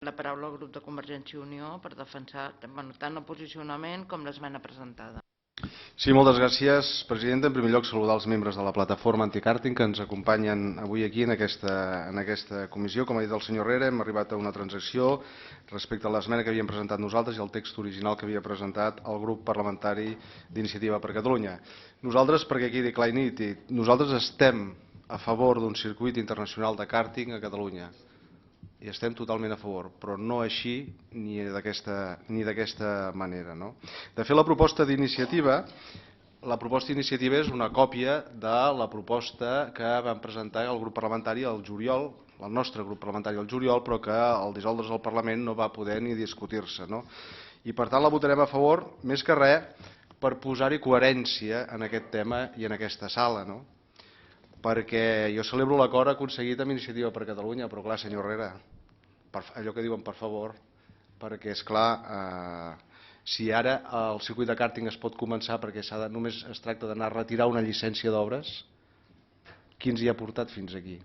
La paraula al grup de Convergència i Unió per defensar tant el posicionament com l'esmena presentada. Sí, moltes gràcies, presidenta. En primer lloc, saludar els membres de la plataforma anticàrting que ens acompanyen avui aquí en aquesta comissió. Com ha dit el senyor Herrera, hem arribat a una transacció respecte a l'esmena que havíem presentat nosaltres i al text original que havia presentat el grup parlamentari d'Iniciativa per Catalunya. Nosaltres, perquè quedi clar i nítid, nosaltres estem a favor d'un circuit internacional de kàrting a Catalunya. I estem totalment a favor, però no així ni d'aquesta manera. No? De fet, la proposta d'iniciativa és una còpia de la proposta que vam presentar el grup parlamentari al juliol, el nostre grup parlamentari al juliol, però que al dissoldre's el Parlament no va poder ni discutir-se. No? I per tant la votarem a favor, més que res, per posar-hi coherència en aquest tema i en aquesta sala. No? Perquè jo celebro l'acord aconseguit amb Iniciativa per Catalunya, però clar, senyor Herrera, allò que diuen per favor, perquè és clar, si ara el circuit de kàrting es pot començar perquè només es tracta d'anar a retirar una llicència d'obres, qui ens hi ha portat fins aquí?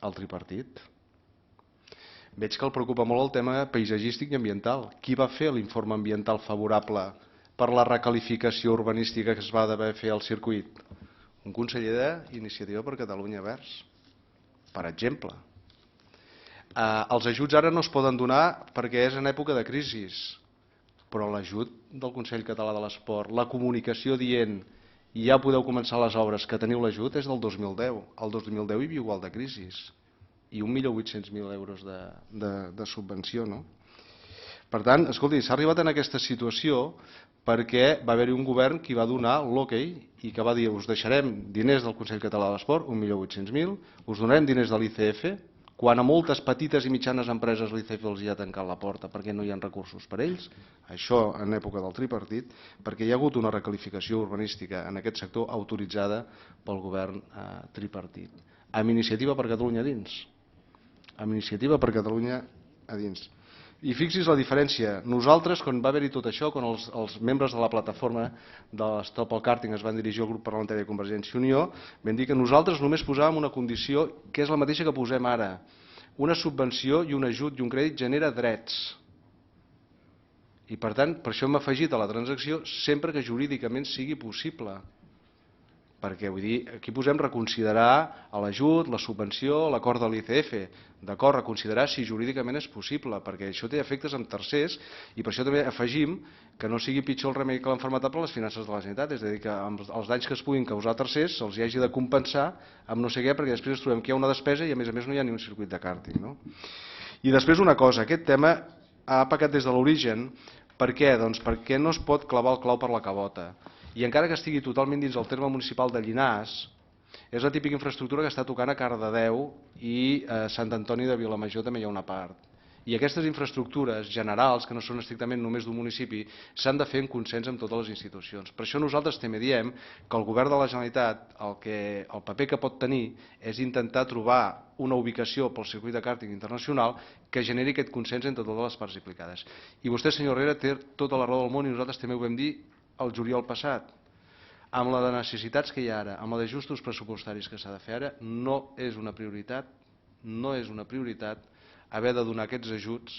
El tripartit. Veig que el preocupa molt el tema paisatgístic i ambiental. Qui va fer l'informe ambiental favorable per la recalificació urbanística que es va d'haver fer al circuit? Un conseller d'Iniciativa per Catalunya Verds, per exemple. Els ajuts ara no es poden donar perquè és en època de crisi, però l'ajut del Consell Català de l'Esport, la comunicació dient ja podeu començar les obres que teniu l'ajut és del 2010. El 2010 hi havia igual de crisi i 1.800.000 euros de subvenció. No? Per tant, escolti, s'ha arribat en aquesta situació perquè va haver-hi un govern que va donar l'hoquei i que va dir us deixarem diners del Consell Català de l'Esport, 1.800.000, us donarem diners de l'ICF, quan a moltes petites i mitjanes empreses l'ICF els hi ha tancat la porta perquè no hi ha recursos per ells, això en època del tripartit, perquè hi ha hagut una recalificació urbanística en aquest sector autoritzada pel govern tripartit. Amb Iniciativa per Catalunya a dins. Amb Iniciativa per Catalunya a dins. I fixi's la diferència. Nosaltres, quan va haver-hi tot això, quan els membres de la plataforma de l'Stop al Kàrting es van dirigir al grup parlamentari de Convergència i Unió, vam dir que nosaltres només posàvem una condició que és la mateixa que posem ara. Una subvenció i un ajut i un crèdit genera drets. I per tant, per això hem afegit a la transacció sempre que jurídicament sigui possible. Perquè, vull dir, aquí posem reconsiderar l'ajut, la subvenció, l'acord de l'ICF. D'acord, reconsiderar si jurídicament és possible, perquè això té efectes amb tercers i per això també afegim que no sigui pitjor el remei que l'enfermetat per les finances de la Generalitat. És a dir, que els danys que es puguin causar a tercers se'ls hagi de compensar amb no sé què, perquè després ens trobem que hi ha una despesa i a més no hi ha ni un circuit de kàrting. No? I després una cosa, aquest tema ha pecat des de l'origen. Per què? Doncs perquè no es pot clavar el clau per la cabota. I encara que estigui totalment dins el terme municipal de Llinars, és la típica infraestructura que està tocant a Cardedeu i a Sant Antoni de Vilamajor també hi ha una part. I aquestes infraestructures generals, que no són estrictament només d'un municipi, s'han de fer en consens amb totes les institucions. Per això nosaltres també diem que el govern de la Generalitat el paper que pot tenir és intentar trobar una ubicació pel circuit de kàrting internacional que generi aquest consens entre totes les parts implicades. I vostè, senyor Herrera, té tota la raó del món i nosaltres també ho vam dir el juliol passat. Amb la de necessitats que hi ha ara, amb la d'ajustos pressupostaris que s'ha de fer ara, no és una prioritat haver de donar aquests ajuts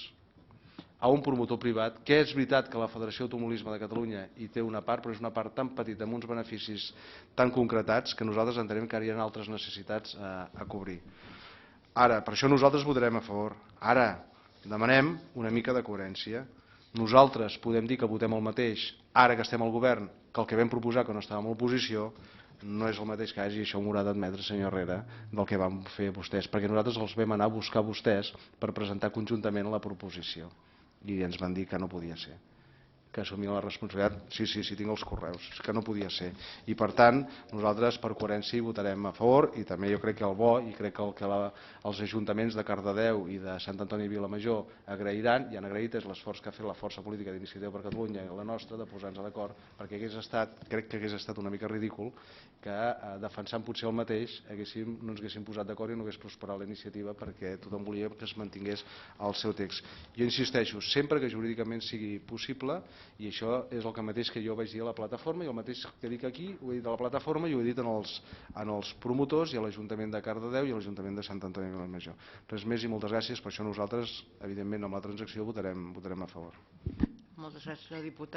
a un promotor privat, que és veritat que la Federació d'Automobilisme de Catalunya hi té una part, però és una part tan petita, amb uns beneficis tan concretats, que nosaltres entenem que hi ha altres necessitats a cobrir. Ara, per això nosaltres votarem a favor. Ara, demanem una mica de coherència. Nosaltres podem dir que votem el mateix ara que estem al govern que el que vam proposar que no estàvem a l'oposició, no és el mateix cas, i això m'ho haurà d'admetre, senyor Herrera, del que van fer vostès, perquè nosaltres els vam anar a buscar vostès per presentar conjuntament la proposició i ens van dir que no podia ser, que assumia la responsabilitat, sí, tinc els correus, que no podia ser. I per tant, nosaltres per coherència hi votarem a favor i també jo crec que el bo, i crec que els ajuntaments de Cardedeu i de Sant Antoni i Vilamajor agrairan, i han agraït és l'esforç que ha fet la força política d'Iniciativa per Catalunya i la nostra de posar-nos d'acord, perquè crec que hagués estat una mica ridícul que defensant potser el mateix no ens haguéssim posat d'acord i no hagués prosperat la iniciativa perquè tothom volia que es mantingués el seu text. Jo insisteixo, sempre que jurídicament sigui possible, I això és el mateix que jo vaig dir a la plataforma i el mateix que dic aquí, ho he dit a la plataforma i ho he dit als promotors i a l'Ajuntament de Cardedeu i a l'Ajuntament de Sant Antoni de Vilamajor. Res més i moltes gràcies, per això nosaltres, evidentment, amb la transacció votarem a favor. Moltes gràcies, senyor diputat.